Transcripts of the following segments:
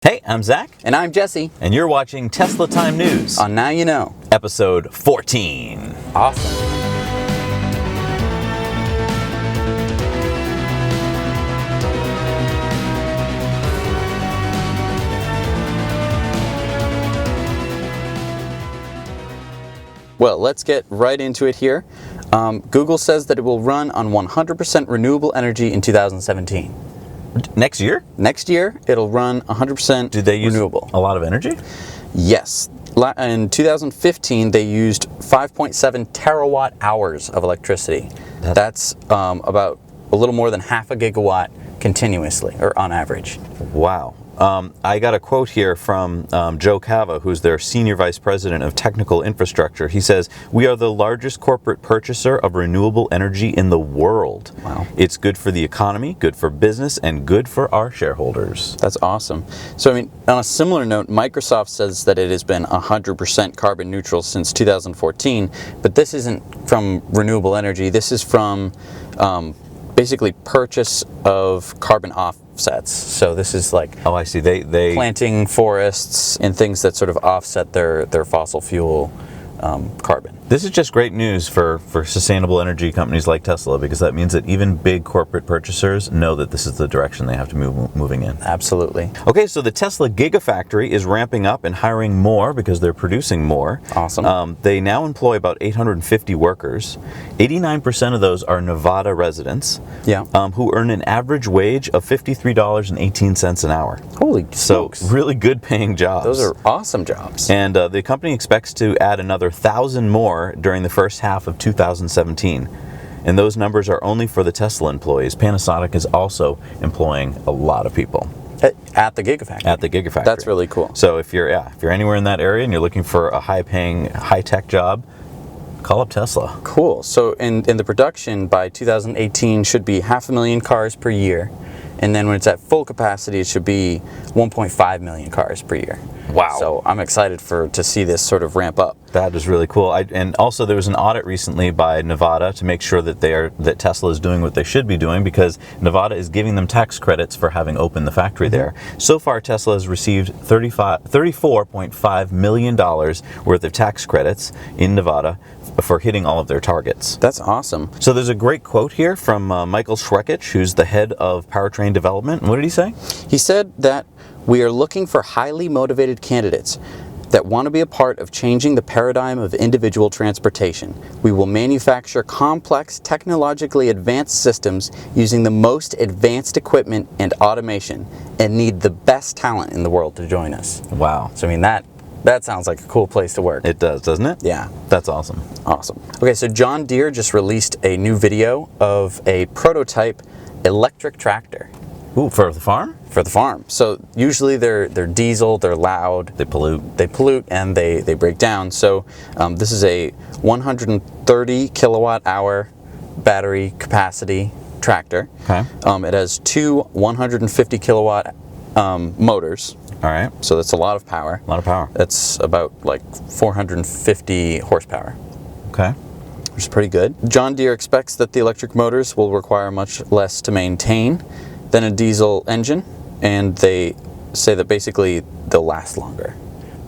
Hey, I'm Zach. And I'm Jesse. And you're watching Tesla Time News On Now You Know. Episode 14. Awesome. Well, let's get right into it here. Google says that it will run on 100% renewable energy in 2017. Next year? Next year, it'll run 100% Do they use renewable. a lot of energy? Yes. In 2015, they used 5.7 terawatt hours of electricity. That's about a little more than half a gigawatt continuously, or on average. Wow. I got a quote here from Joe Cava, who's their Senior Vice President of Technical Infrastructure. He says, "We are the largest corporate purchaser of renewable energy in the world. Wow. It's good for the economy, good for business, and good for our shareholders." That's awesome. So, on a similar note, Microsoft says that it has been 100% carbon neutral since 2014, but this isn't from renewable energy. This is from basically purchase of carbon offsets. So this is like Oh, I see. They planting forests and things that sort of offset their fossil fuel carbon. This is just great news for sustainable energy companies like Tesla, because that means that even big corporate purchasers know that this is the direction they have to moving in. Absolutely. Okay, so the Tesla Gigafactory is ramping up and hiring more because they're producing more. Awesome. They now employ about 850 workers. 89% of those are Nevada residents, Yeah. who earn an average wage of $53.18 an hour. Holy So smokes. really good paying jobs. Those are awesome jobs. And the company expects to add another 1,000 more during the first half of 2017. And those numbers are only for the Tesla employees. Panasonic is also employing a lot of people. At the Gigafactory. At the Gigafactory. That's really cool. So if you're anywhere in that area and you're looking for a high-paying, high-tech job, call up Tesla. Cool. So in the production by 2018 should be 500,000 cars per year. And then when it's at full capacity, it should be 1.5 million cars per year. Wow. So I'm excited to see this sort of ramp up. That is really cool. And also there was an audit recently by Nevada to make sure that Tesla is doing what they should be doing, because Nevada is giving them tax credits for having opened the factory there. So far, Tesla has received $34.5 million worth of tax credits in Nevada for hitting all of their targets. That's awesome. So there's a great quote here from Michael Schrekich, who's the head of powertrain development. And what did he say? He said that we are looking for highly motivated candidates that want to be a part of changing the paradigm of individual transportation. We will manufacture complex, technologically advanced systems using the most advanced equipment and automation, and need the best talent in the world to join us. Wow. So that sounds like a cool place to work. It does, doesn't it? Yeah. That's awesome. Awesome. Okay, so John Deere just released a new video of a prototype electric tractor. Ooh, for the farm? For the farm. So usually they're diesel, they're loud. They pollute. They pollute and they break down. So this is a 130 kilowatt hour battery capacity tractor. Okay. It has two 150 kilowatt motors. All right. So that's a lot of power. A lot of power. That's about like 450 horsepower. Okay. Which is pretty good. John Deere expects that the electric motors will require much less to maintain than a diesel engine, and they say that basically they'll last longer.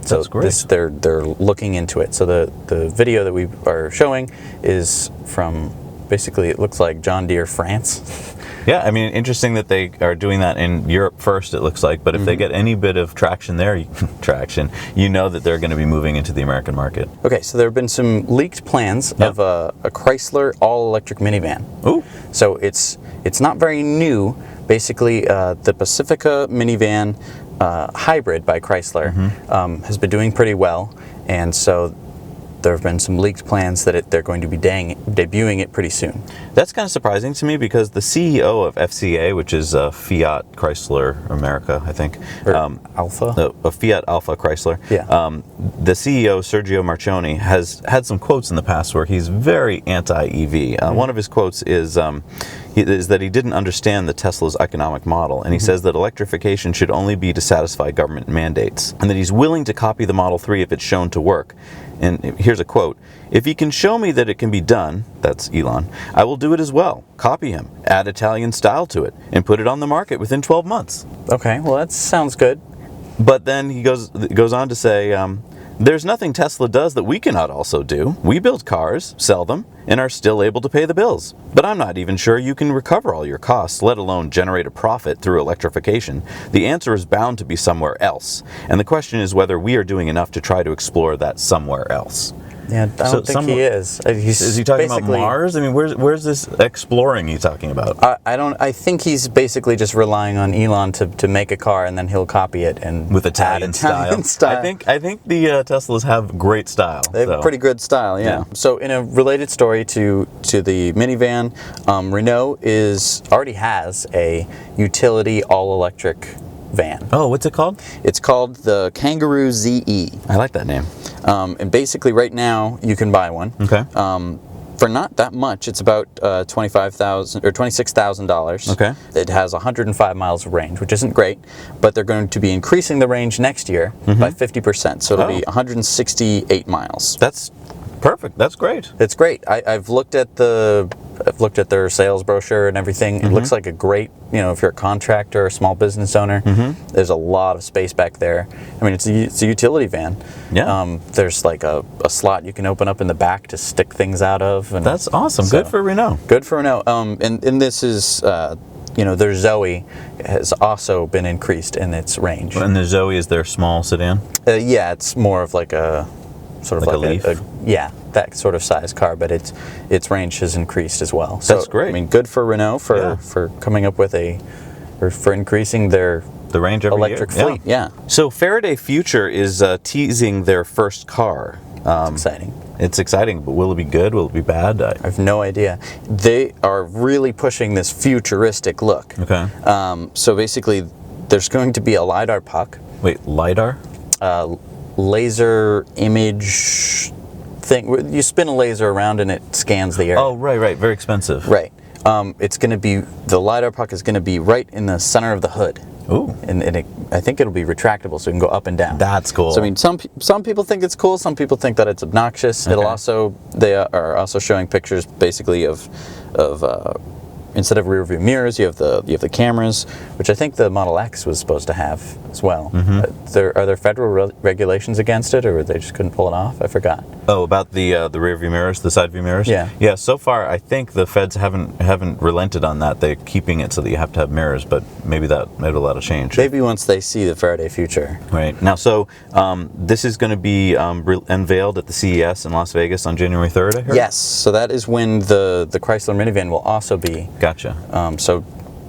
So That's great. They're looking into it. So the video that we are showing is from, basically it looks like John Deere France. Yeah, I mean, interesting that they are doing that in Europe first, it looks like. But if they get any bit of traction there, you know that they're going to be moving into the American market. Okay, so there have been some leaked plans of a Chrysler all-electric minivan. Ooh. So it's not very new. Basically, the Pacifica minivan hybrid by Chrysler has been doing pretty well, and so there have been some leaked plans that they're going to be debuting it pretty soon. That's kind of surprising to me, because the CEO of FCA, which is Fiat Chrysler America, I think. Alpha? Fiat Alpha Chrysler. Yeah. The CEO, Sergio Marchionne, has had some quotes in the past where he's very anti-EV. One of his quotes is that he didn't understand the Tesla's economic model, and he says that electrification should only be to satisfy government mandates, and that he's willing to copy the Model 3 if it's shown to work. And here's a quote: "If he can show me that it can be done," that's Elon, "I will do it as well. Copy him, add Italian style to it, and put it on the market within 12 months. Okay, well that sounds good. But then he goes on to say, there's nothing Tesla does that we cannot also do. We build cars, sell them, and are still able to pay the bills. But I'm not even sure you can recover all your costs, let alone generate a profit through electrification. The answer is bound to be somewhere else. And the question is whether we are doing enough to try to explore that somewhere else. Yeah, I don't think he is. Is he talking about Mars? I mean, where's this exploring he's talking about? I think he's basically just relying on Elon to make a car, and then he'll copy it and with Italian style. I think the Teslas have great style. They have pretty good style, yeah. So in a related story to the minivan, Renault already has a utility all-electric van. Oh, what's it called? It's called the Kangaroo ZE. I like that name. And basically right now you can buy one. Okay. For not that much, it's about $25,000 or $26,000. Okay. It has 105 miles of range, which isn't great, but they're going to be increasing the range next year by 50%. So it'll be 168 miles. That's perfect. That's great. It's great. I've looked at their sales brochure and everything. It looks like a great, if you're a contractor or a small business owner, there's a lot of space back there. I mean, it's a utility van. Yeah. There's like a slot you can open up in the back to stick things out of. And that's awesome. So, good for Renault. Good for Renault. And this is, their Zoe has also been increased in its range. And the Zoe is their small sedan? Yeah, it's more of like a sort of like like a Leaf? that sort of size car, but its range has increased as well. So, that's great. I mean, good for Renault for coming up with for increasing the range every electric year. fleet. Yeah. So Faraday Future is teasing their first car. It's exciting. It's exciting, but will it be good? Will it be bad? I have no idea. They are really pushing this futuristic look. Okay. So basically, there's going to be a LiDAR puck. Wait, LiDAR? Laser image thing. You spin a laser around and it scans the area. Oh, right. Very expensive. Right. It's going to be, the LiDAR puck is going to be right in the center of the hood. Ooh. And I think it'll be retractable, so it can go up and down. That's cool. So I mean, some people think it's cool. Some people think that it's obnoxious. Okay. They are also showing pictures basically of instead of rear view mirrors, you have the cameras, which I think the Model X was supposed to have as well. Are there federal regulations against it, or they just couldn't pull it off? I forgot. Oh, about the rear view mirrors, the side view mirrors? Yeah. Yeah, so far I think the feds haven't relented on that. They're keeping it so that you have to have mirrors, but maybe that'll let it change. Maybe once they see the Faraday Future. Right. Now, so this is going to be unveiled at the CES in Las Vegas on January 3rd, I heard? Yes. So that is when the Chrysler minivan will also be. Gotcha. So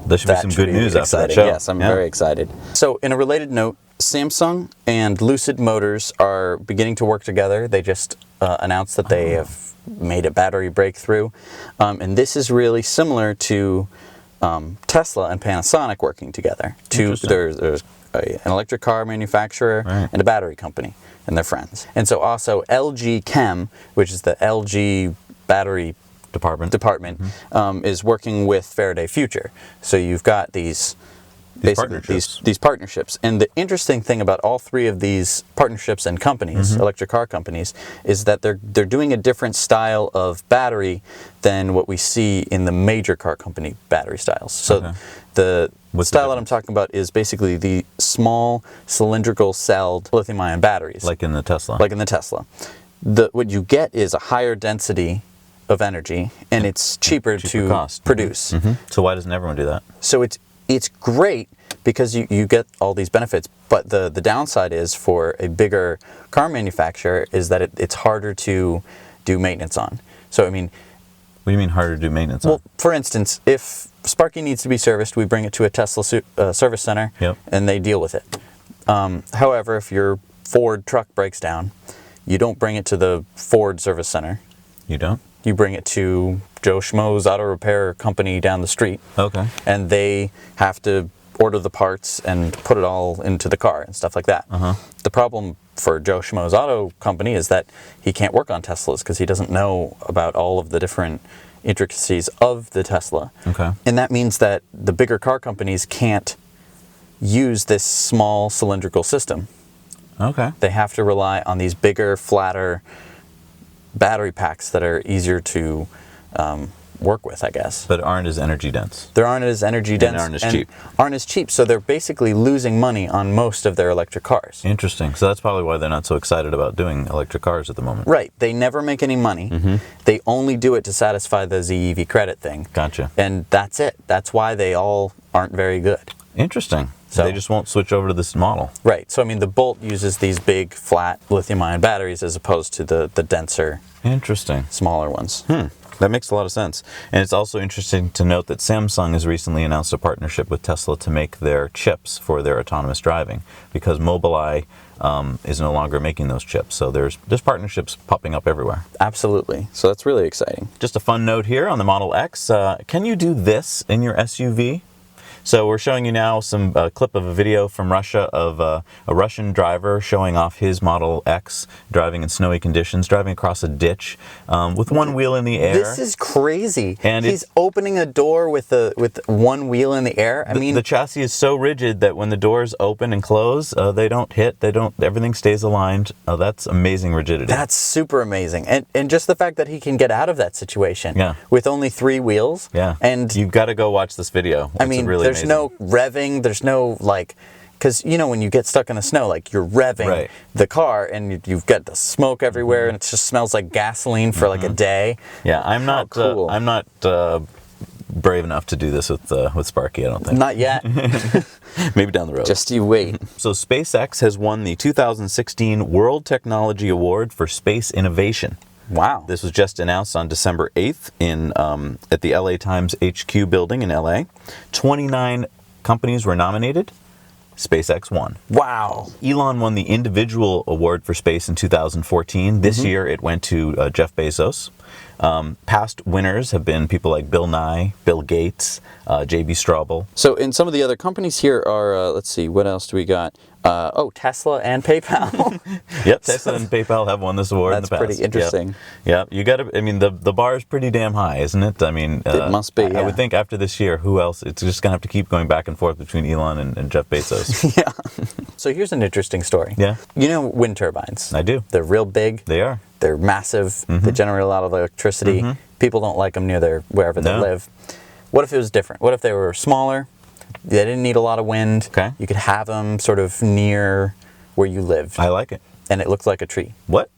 there should be some good news after that show. Yes, I'm very excited. So in a related note, Samsung and Lucid Motors are beginning to work together. They just announced that they have made a battery breakthrough. And this is really similar to Tesla and Panasonic working together. There's an electric car manufacturer and a battery company, and they're friends. And so also LG Chem, which is the LG battery department is working with Faraday Future. So you've got these partnerships. And the interesting thing about all three of these partnerships and companies, electric car companies, is that they're doing a different style of battery than what we see in the major car company battery styles. So the style that I'm talking about is basically the small cylindrical celled lithium-ion batteries. Like in the Tesla. What you get is a higher density of energy, and it's cheaper to cost. produce. So why doesn't everyone do that? So it's great because you get all these benefits, but the downside is for a bigger car manufacturer is that it's harder to do maintenance on. So I mean, what do you mean harder to do maintenance on? Well, for instance, if Sparky needs to be serviced, we bring it to a Tesla service center, and they deal with it. However, if your Ford truck breaks down, you don't bring it to the Ford service center. You don't? You bring it to Joe Schmo's auto repair company down the street. Okay. And they have to order the parts and put it all into the car and stuff like that. The problem for Joe Schmo's auto company is that he can't work on Teslas because he doesn't know about all of the different intricacies of the Tesla. Okay. And that means that the bigger car companies can't use this small cylindrical system. Okay. They have to rely on these bigger, flatter battery packs that are easier to work with, I guess. But aren't as energy dense. They aren't as energy dense aren't as cheap. So they're basically losing money on most of their electric cars. Interesting. So that's probably why they're not so excited about doing electric cars at the moment. Right. They never make any money. They only do it to satisfy the ZEV credit thing. Gotcha. And that's it. That's why they all aren't very good. Interesting. So they just won't switch over to this model. Right. So, I mean, the Bolt uses these big, flat lithium-ion batteries as opposed to the denser, Interesting. smaller ones. That makes a lot of sense. And it's also interesting to note that Samsung has recently announced a partnership with Tesla to make their chips for their autonomous driving, because Mobileye is no longer making those chips. So there's partnerships popping up everywhere. Absolutely. So that's really exciting. Just a fun note here on the Model X. Can you do this in your SUV? So we're showing you now some clip of a video from Russia of a Russian driver showing off his Model X driving in snowy conditions, driving across a ditch with one wheel in the air. This is crazy. And he's opening a door with one wheel in the air. I mean, the chassis is so rigid that when the doors open and close, they don't hit. Everything stays aligned. That's amazing rigidity. That's super amazing. And just the fact that he can get out of that situation with only 3 wheels. Yeah. And you've got to go watch this video. I mean, really there's no revving, there's no because when you get stuck in the snow, you're revving the car and you've got the smoke everywhere and it just smells like gasoline for like a day. Yeah, I'm not cool. I'm not brave enough to do this with Sparky, I don't think. Not yet. Maybe down the road. Just you wait. So SpaceX has won the 2016 World Technology Award for Space Innovation. Wow. This was just announced on December 8th at the LA Times HQ building in LA. 29 companies were nominated. SpaceX won. Wow. Elon won the individual award for space in 2014. This year it went to Jeff Bezos. Past winners have been people like Bill Nye, Bill Gates, J.B. Straubel. So, in some of the other companies here are, let's see, what else do we got? Tesla and PayPal. Yep, Tesla and PayPal have won this award in the past. That's pretty interesting. Yep. You got to. I mean, the bar is pretty damn high, isn't it? I mean, it must be. I would think after this year, who else? It's just gonna have to keep going back and forth between Elon and Jeff Bezos. Yeah. So here's an interesting story. Yeah. You know wind turbines? I do. They're real big. They are. They're massive. They generate a lot of electricity. People don't like them near wherever they live. What if it was different? What if they were smaller? They didn't need a lot of wind. Okay. You could have them sort of near where you live. I like it. And it looked like a tree. What?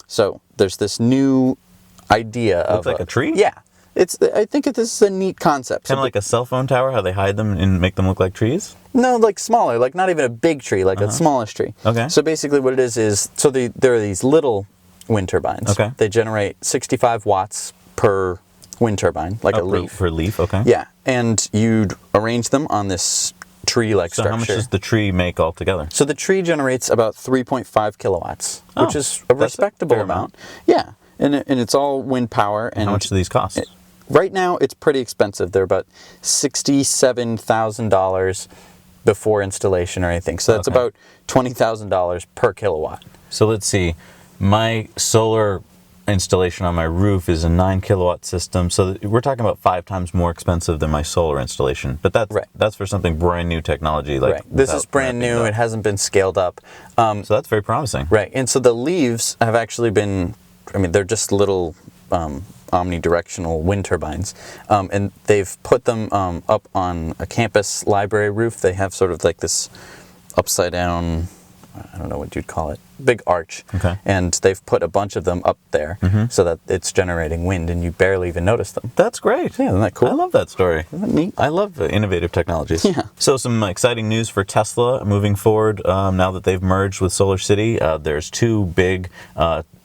So there's this new idea of like a tree? Yeah. I think this is a neat concept. Kind of like a cell phone tower, how they hide them and make them look like trees? No, smaller, not even a big tree, a smallish tree. Okay. So basically what it is there are these little wind turbines. Okay. They generate 65 watts per wind turbine, a leaf. Per leaf, okay. Yeah, and you'd arrange them on this tree-like structure. So how much does the tree make altogether? So the tree generates about 3.5 kilowatts, which is a respectable amount. Yeah, and it's all wind power. And how much do these cost? Right now, it's pretty expensive. They're about $67,000 before installation or anything. So that's about $20,000 per kilowatt. So let's see. My solar installation on my roof is a 9 kilowatt system, so we're talking about 5 times more expensive than my solar installation. But that's for something brand new technology. This is brand new. It hasn't been scaled up. So that's very promising. Right, and so the leaves have actually been, they're just little omnidirectional wind turbines, and they've put them up on a campus library roof. They have sort of this upside down, I don't know what you'd call it, big arch. Okay. And they've put a bunch of them up there so that it's generating wind and you barely even notice them. That's great. Yeah, isn't that cool? I love that story. Isn't that neat? I love innovative technologies. Yeah. So some exciting news for Tesla moving forward now that they've merged with SolarCity. There's 2 big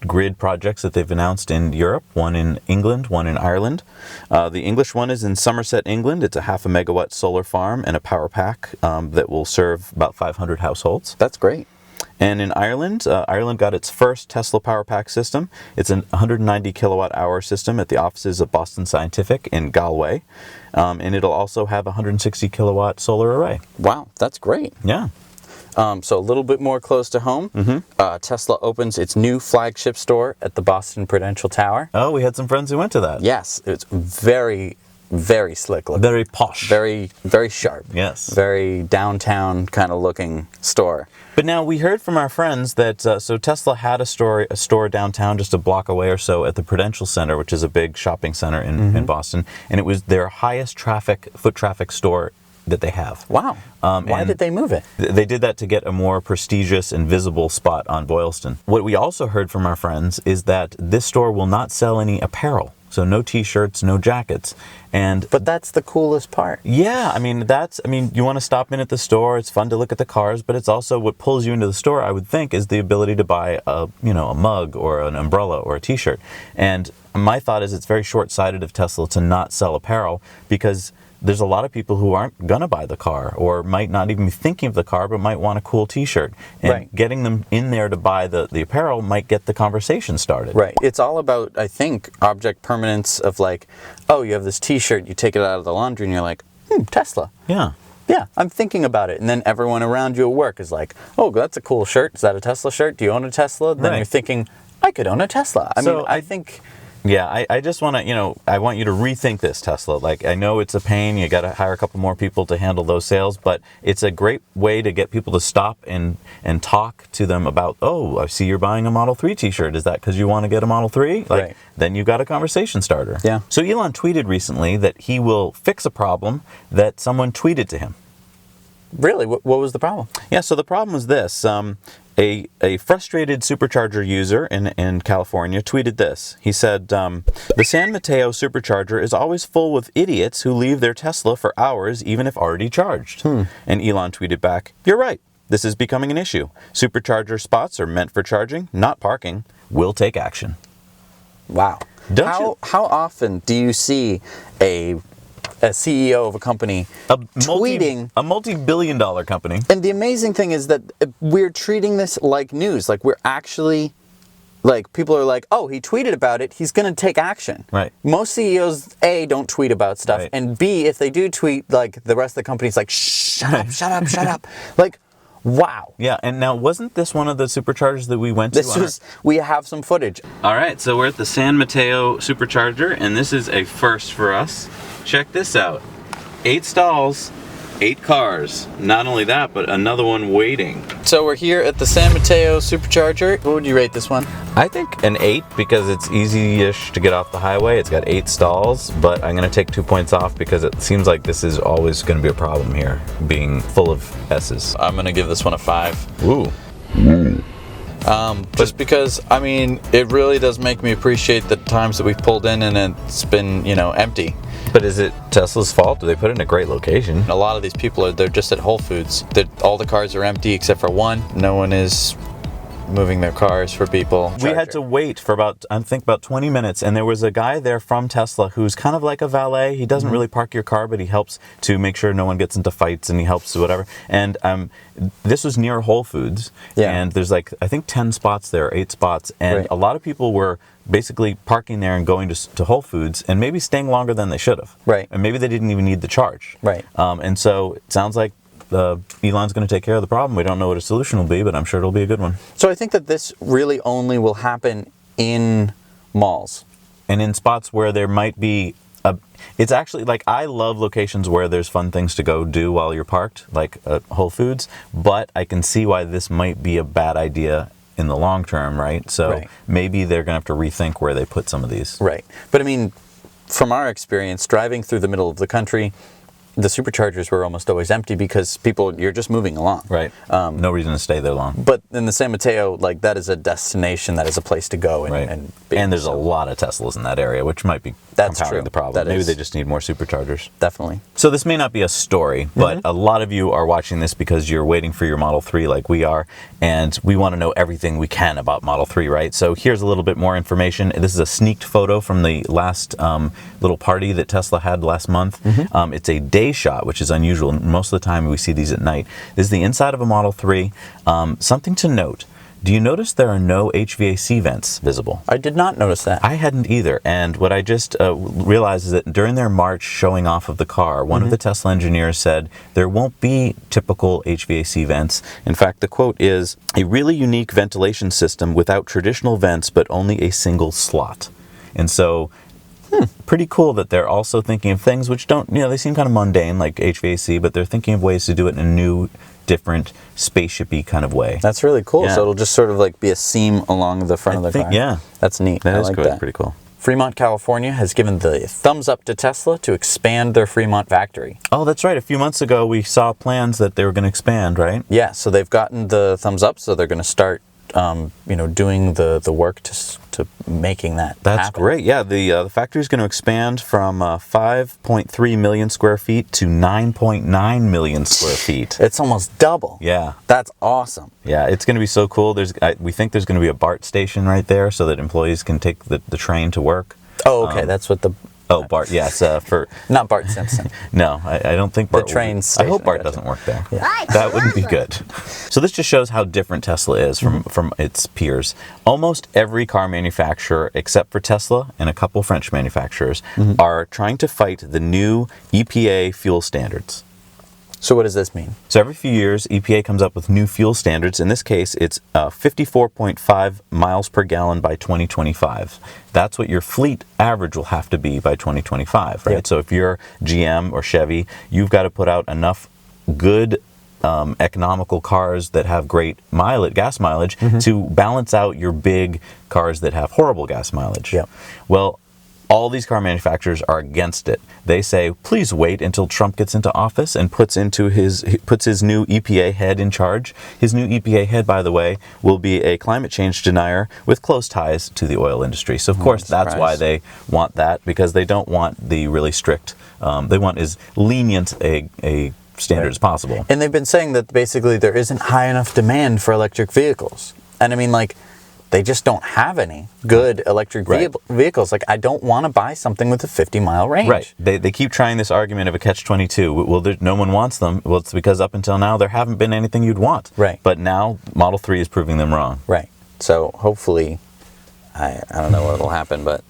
grid projects that they've announced in Europe, one in England, one in Ireland. The English one is in Somerset, England. It's a 0.5 megawatt solar farm and a power pack that will serve about 500 households. That's great. And in Ireland, Ireland got its first Tesla Power Pack system. It's an 190 kilowatt hour system at the offices of Boston Scientific in Galway. And it'll also have a 160 kilowatt solar array. Wow, that's great. Yeah. So a little bit more close to home, Tesla opens its new flagship store at the Boston Prudential Tower. Oh, we had some friends who went to that. Yes, it's very very slick looking. Very posh. Very, very sharp. Yes. Very downtown kind of looking store. But now we heard from our friends that so Tesla had a store downtown just a block away or so at the Prudential Center, which is a big shopping center in Boston, and it was their highest foot traffic store that they have. Wow. Why did they move it? They did that to get a more prestigious and visible spot on Boylston. What we also heard from our friends is that this store will not sell any apparel. So no t-shirts, no jackets. But that's the coolest part. Yeah, you want to stop in at the store, it's fun to look at the cars, but it's also what pulls you into the store, I would think, is the ability to buy a mug or an umbrella or a t-shirt. And my thought is it's very short-sighted of Tesla to not sell apparel, because there's a lot of people who aren't going to buy the car or might not even be thinking of the car but might want a cool t-shirt. And getting them in there to buy the apparel might get the conversation started. Right. It's all about, I think, object permanence of like, oh, you have this t-shirt, you take it out of the laundry and you're like, Tesla. Yeah. Yeah, I'm thinking about it. And then everyone around you at work is like, oh, that's a cool shirt. Is that a Tesla shirt? Do you own a Tesla? Then you're thinking, I could own a Tesla. I think... Yeah, I just want to, I want you to rethink this, Tesla. Like, I know it's a pain. You got to hire a couple more people to handle those sales, but it's a great way to get people to stop and talk to them about, oh, I see you're buying a Model 3 t-shirt. Is that because you want to get a Model 3? Then you got a conversation starter. Yeah. So Elon tweeted recently that he will fix a problem that someone tweeted to him. Really? What was the problem? Yeah, so the problem was this. A frustrated Supercharger user in California tweeted this. He said, the San Mateo Supercharger is always full with idiots who leave their Tesla for hours even if already charged. And Elon tweeted back, you're right. This is becoming an issue. Supercharger spots are meant for charging, not parking. We'll take action. Wow. How often do you see a CEO of a company tweeting, a multi-billion-dollar company? And the amazing thing is that we're treating this like news. Like, we're actually, like, people are like, oh, he tweeted about it, he's going to take action. Right. Most CEOs, A, don't tweet about stuff, and B, if they do tweet, like, the rest of the company's like, shh, shut up. Like, wow. Yeah, and now wasn't this one of the Superchargers that we went to? We have some footage. All right, so we're at the San Mateo Supercharger, and this is a first for us. Check this out. 8 stalls, 8 cars. Not only that, but another one waiting. So we're here at the San Mateo Supercharger. What would you rate this one? I think an 8 because it's easy-ish to get off the highway. It's got 8 stalls, but I'm going to take 2 points off because it seems like this is always going to be a problem here, being full of S's. I'm going to give this one a 5. Ooh. Just because, it really does make me appreciate the times that we've pulled in and it's been, empty. But is it Tesla's fault? Do they put it in a great location? A lot of these people they're just at Whole Foods. All the cars are empty except for one. No one is moving their cars for people. We had to wait for about 20 minutes, and there was a guy there from Tesla who's kind of like a valet. He doesn't really park your car, but he helps to make sure no one gets into fights, and he helps to whatever. And this was near Whole Foods, and there's I think 10 spots there, 8 spots, and a lot of people were basically parking there and going to Whole Foods and maybe staying longer than they should have. Right. And maybe they didn't even need the charge. Right. And so it sounds like Elon's going to take care of the problem. We don't know what a solution will be, but I'm sure it'll be a good one. So I think that this really only will happen in malls. And in spots where there might be it's actually I love locations where there's fun things to go do while you're parked, like Whole Foods, but I can see why this might be a bad idea in the long term, right? So maybe they're going to have to rethink where they put some of these. Right. But from our experience, driving through the middle of the country, the Superchargers were almost always empty because you're just moving along. Right. No reason to stay there long. But in the San Mateo, that is a destination, that is a place to go. And there's a lot of Teslas in that area, which might be compounding the problem. Maybe they just need more Superchargers. Definitely. So this may not be a story, but a lot of you are watching this because you're waiting for your Model 3 like we are, and we want to know everything we can about Model 3, right? So here's a little bit more information. This is a sneaked photo from the last little party that Tesla had last month. It's a day shot, which is unusual. Most of the time we see these at night. This is the inside of a Model 3. Something to note. Do you notice there are no HVAC vents visible? I did not notice that. I hadn't either. And what I just realized is that during their March showing off of the car, one of the Tesla engineers said there won't be typical HVAC vents. In fact, the quote is, a really unique ventilation system without traditional vents, but only a single slot. And so Pretty cool that they're also thinking of things which don't, they seem kind of mundane, like HVAC, but they're thinking of ways to do it in a new, different, spaceship-y kind of way. That's really cool. Yeah. So it'll just sort of like be a seam along the front of the car. Yeah. That's neat. That I is like good. that. Pretty cool. Fremont, California has given the thumbs up to Tesla to expand their Fremont factory. Oh, that's right. A few months ago, we saw plans that they were going to expand, right? Yeah, so they've gotten the thumbs up, so they're going to start, doing the work to making that That's happen. great. Yeah, the factory is going to expand from 5.3 million square feet to 9.9 million square feet. It's almost double. Yeah. That's awesome. Yeah, it's going to be so cool. We think there's going to be a BART station right there so that employees can take the train to work. Oh, okay. That's what the... Oh, BART, yes. Not Bart Simpson. No, I don't think BART. train I station, hope BART gotcha. doesn't work there. Yeah. That wouldn't be good. So this just shows how different Tesla is from its peers. Almost every car manufacturer, except for Tesla and a couple French manufacturers, are trying to fight the new EPA Fuel Standards. So what does this mean? So every few years, EPA comes up with new fuel standards. In this case, it's 54.5 miles per gallon by 2025. That's what your fleet average will have to be by 2025, right? Yep. So if you're GM or Chevy, you've got to put out enough good economical cars that have great gas mileage to balance out your big cars that have horrible gas mileage. Yep. Well, all these car manufacturers are against it. They say, please wait until Trump gets into office and puts his new EPA head in charge. His new EPA head, by the way, will be a climate change denier with close ties to the oil industry. So, of course, that's why they want that, because they don't want the really strict, they want as lenient a standard as possible. And they've been saying that basically there isn't high enough demand for electric vehicles. And I mean, like, they just don't have any good electric vehicles. Like, I don't want to buy something with a 50-mile range. Right. They keep trying this argument of a catch-22. Well, no one wants them. Well, it's because up until now, there haven't been anything you'd want. Right. But now, Model 3 is proving them wrong. Right. So, hopefully, I don't know what will happen, but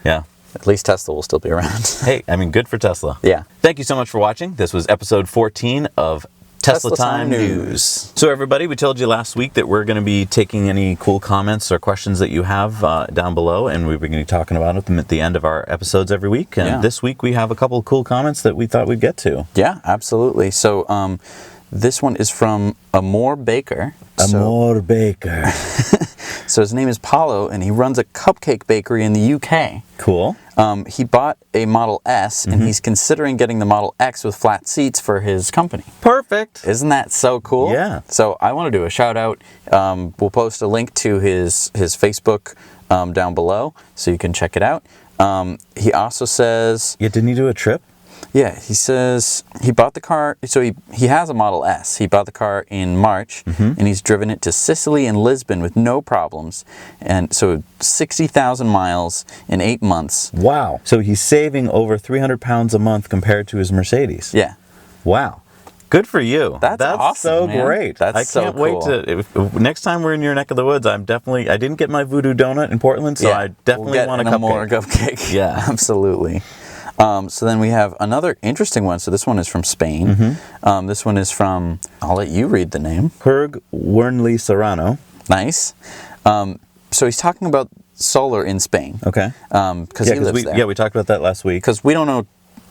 Yeah. at least Tesla will still be around. Hey, I mean, good for Tesla. Yeah. Thank you so much for watching. This was episode 14 of Tesla Time News. So everybody, we told you last week that we're going to be taking any cool comments or questions that you have down below, and we're going to be talking about them at the end of our episodes every week. And this week we have a couple of cool comments that we thought we'd get to. Yeah, absolutely. So this one is from Amor Baker. Amor Baker. So his name is Paulo, and he runs a cupcake bakery in the UK. Cool. He bought a Model S, and he's considering getting the Model X with flat seats for his company. Perfect. Isn't that so cool? Yeah. So I want to do a shout out. We'll post a link to his Facebook down below, so you can check it out. He also says... Yeah, didn't you do a trip? Yeah, he says he bought the car, so he has a Model S. He bought the car in March, and he's driven it to Sicily and Lisbon with no problems. And so 60,000 miles in 8 months. Wow. So he's saving over 300 pounds a month compared to his Mercedes. Yeah. Wow. Good for you. That's awesome, so man. great. That's I so can't wait cool. if next time we're in your neck of the woods, I didn't get my voodoo donut in Portland, so I definitely want a cupcake. More cupcake. Yeah. Absolutely. So then we have another interesting one. So this one is from Spain. This one is from, I'll let you read the name. Herg Wernley Serrano. Nice. So he's talking about solar in Spain. Okay. Because he lives there. Yeah, we talked about that last week. Because we don't know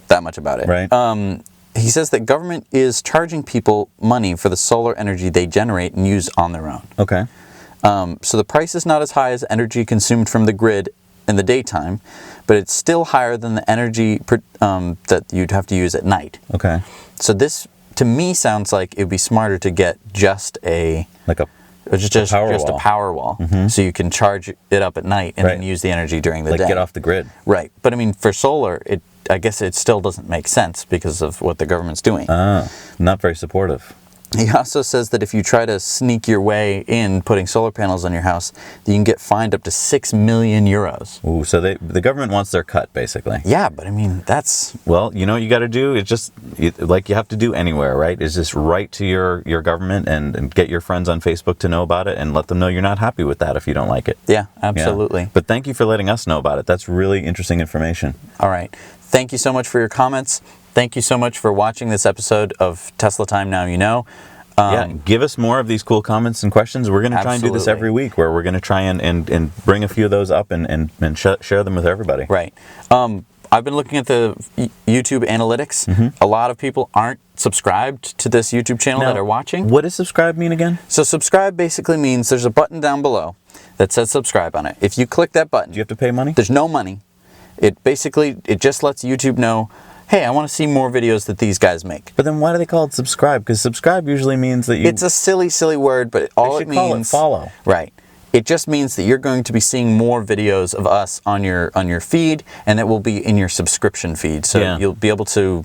that much about it. Right. He says that government is charging people money for the solar energy they generate and use on their own. Okay. So the price is not as high as energy consumed from the grid in the daytime, but it's still higher than the energy that you'd have to use at night. Okay. So this, to me, sounds like it would be smarter to get just a power wall, so you can charge it up at night and then use the energy during the day. Get off the grid. Right. But I mean, for solar, I guess it still doesn't make sense because of what the government's doing. Not very supportive. He also says that if you try to sneak your way in putting solar panels on your house, you can get fined up to 6 million euros. Ooh, so the government wants their cut, basically. Yeah, but I mean, that's... Well, you know what you got to do? It's just, like you have to do anywhere, right? Is just write to your government and get your friends on Facebook to know about it and let them know you're not happy with that if you don't like it. Yeah, absolutely. Yeah. But thank you for letting us know about it. That's really interesting information. All right. Thank you so much for your comments. Thank you so much for watching this episode of Tesla Time Now You Know. Yeah, give us more of these cool comments and questions. We're going to try and do this every week, where we're going to try and bring a few of those up and share them with everybody. Right. I've been looking at the YouTube analytics. A lot of people aren't subscribed to this YouTube channel that are watching. What does subscribe mean again? So subscribe basically means there's a button down below that says subscribe on it. If you click that button, Do you have to pay money? there's no money. It just lets YouTube know, hey, I want to see more videos that these guys make. But then why do they call it subscribe? Because subscribe usually means that you... It's a silly word, but all it means... call it follow. Right. It just means that you're going to be seeing more videos of us on your feed, and that will be in your subscription feed. So you'll be able to,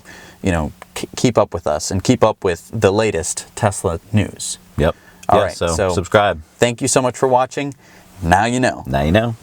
keep up with us and keep up with the latest Tesla news. Yep. All right. So subscribe. Thank you so much for watching. Now you know. Now you know.